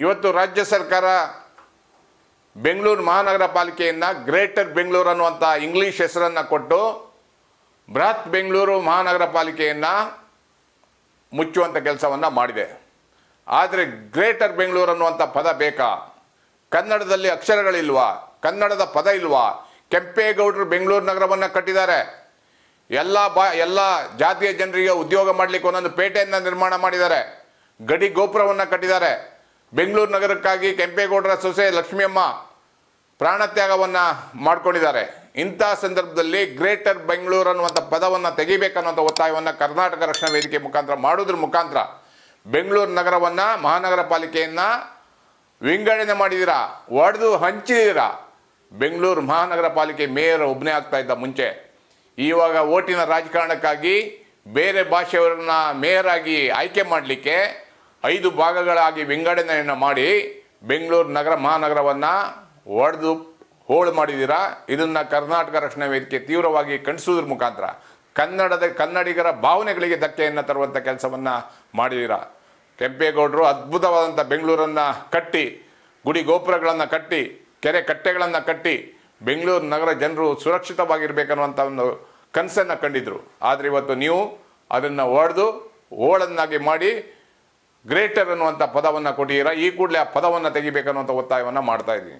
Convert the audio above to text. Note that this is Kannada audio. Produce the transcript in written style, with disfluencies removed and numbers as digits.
ಇವತ್ತು ರಾಜ್ಯ ಸರ್ಕಾರ ಬೆಂಗಳೂರು ಮಹಾನಗರ ಪಾಲಿಕೆಯನ್ನು ಗ್ರೇಟರ್ ಬೆಂಗಳೂರು ಅನ್ನುವಂಥ ಇಂಗ್ಲೀಷ್ ಹೆಸರನ್ನು ಕೊಟ್ಟು ಬೃಹತ್ ಬೆಂಗಳೂರು ಮಹಾನಗರ ಪಾಲಿಕೆಯನ್ನು ಮುಚ್ಚುವಂಥ ಕೆಲಸವನ್ನು ಮಾಡಿದೆ. ಆದರೆ ಗ್ರೇಟರ್ ಬೆಂಗಳೂರು ಅನ್ನುವಂಥ ಪದ ಬೇಕಾ? ಕನ್ನಡದಲ್ಲಿ ಅಕ್ಷರಗಳಿಲ್ವಾ? ಕನ್ನಡದ ಪದ ಇಲ್ವಾ? ಕೆಂಪೇಗೌಡರು ಬೆಂಗಳೂರು ನಗರವನ್ನು ಕಟ್ಟಿದ್ದಾರೆ. ಎಲ್ಲ ಜಾತಿಯ ಜನರಿಗೆ ಉದ್ಯೋಗ ಮಾಡಲಿಕ್ಕೆ ಒಂದೊಂದು ಪೇಟೆಯನ್ನು ನಿರ್ಮಾಣ ಮಾಡಿದ್ದಾರೆ. ಗಡಿ ಗೋಪುರವನ್ನು ಕಟ್ಟಿದ್ದಾರೆ. ಬೆಂಗಳೂರು ನಗರಕ್ಕಾಗಿ ಕೆಂಪೇಗೌಡರ ಸೊಸೆ ಲಕ್ಷ್ಮಿಯಮ್ಮ ಪ್ರಾಣತ್ಯಾಗವನ್ನು ಮಾಡಿಕೊಂಡಿದ್ದಾರೆ. ಇಂಥ ಸಂದರ್ಭದಲ್ಲಿ ಗ್ರೇಟರ್ ಬೆಂಗಳೂರು ಅನ್ನುವಂಥ ಪದವನ್ನು ತೆಗಿಬೇಕನ್ನುವಂಥ ಒತ್ತಾಯವನ್ನು ಕರ್ನಾಟಕ ರಕ್ಷಣಾ ವೇದಿಕೆ ಮುಖಾಂತರ ಮಾಡೋದ್ರ ಮುಖಾಂತರ ಬೆಂಗಳೂರು ನಗರವನ್ನು ಮಹಾನಗರ ಪಾಲಿಕೆಯನ್ನು ವಿಂಗಡಣೆ ಮಾಡಿದ್ದೀರಾ, ಒಡೆದು ಹಂಚಿದ್ದೀರಾ. ಬೆಂಗಳೂರು ಮಹಾನಗರ ಪಾಲಿಕೆ ಮೇಯರ್ ಒಬ್ಬನೇ ಆಗ್ತಾ ಇದ್ದ ಮುಂಚೆ. ಇವಾಗ ಓಟಿನ ರಾಜಕಾರಣಕ್ಕಾಗಿ ಬೇರೆ ಭಾಷೆಯವರನ್ನ ಮೇಯರ್ ಆಗಿ ಆಯ್ಕೆ ಮಾಡಲಿಕ್ಕೆ 5 ಭಾಗಗಳಾಗಿ ವಿಂಗಡಣೆಯನ್ನು ಮಾಡಿ ಬೆಂಗಳೂರು ನಗರ ಮಹಾನಗರವನ್ನು ಒಡೆದು ಹೋಳು ಮಾಡಿದ್ದೀರಾ. ಇದನ್ನು ಕರ್ನಾಟಕ ರಕ್ಷಣಾ ವೇದಿಕೆ ತೀವ್ರವಾಗಿ ಖಂಡಿಸುವುದ್ರ ಮುಖಾಂತರ ಕನ್ನಡಿಗರ ಭಾವನೆಗಳಿಗೆ ಧಕ್ಕೆಯನ್ನು ತರುವಂಥ ಕೆಲಸವನ್ನು ಮಾಡಿದ್ದೀರಾ. ಕೆಂಪೇಗೌಡರು ಅದ್ಭುತವಾದಂಥ ಬೆಂಗಳೂರನ್ನು ಕಟ್ಟಿ, ಗುಡಿ ಗೋಪುರಗಳನ್ನು ಕಟ್ಟಿ, ಕೆರೆ ಕಟ್ಟೆಗಳನ್ನು ಕಟ್ಟಿ ಬೆಂಗಳೂರು ನಗರ ಜನರು ಸುರಕ್ಷಿತವಾಗಿರಬೇಕನ್ನುವಂಥ ಒಂದು ಕನಸನ್ನು ಕಂಡಿದ್ರು. ಆದರೆ ಇವತ್ತು ನೀವು ಅದನ್ನು ಒಡೆದು ಹೋಳನ್ನಾಗಿ ಮಾಡಿ ಗ್ರೇಟರ್ ಅನ್ನುವಂಥ ಪದವನ್ನು ಕೊಟ್ಟಿದ್ದೀರಾ. ಈ ಕೂಡಲೇ ಆ ಪದವನ್ನು ತೆಗಿಬೇಕನ್ನುವಂಥ ಒತ್ತಾಯವನ್ನು ಮಾಡ್ತಾ ಇದ್ದೀನಿ.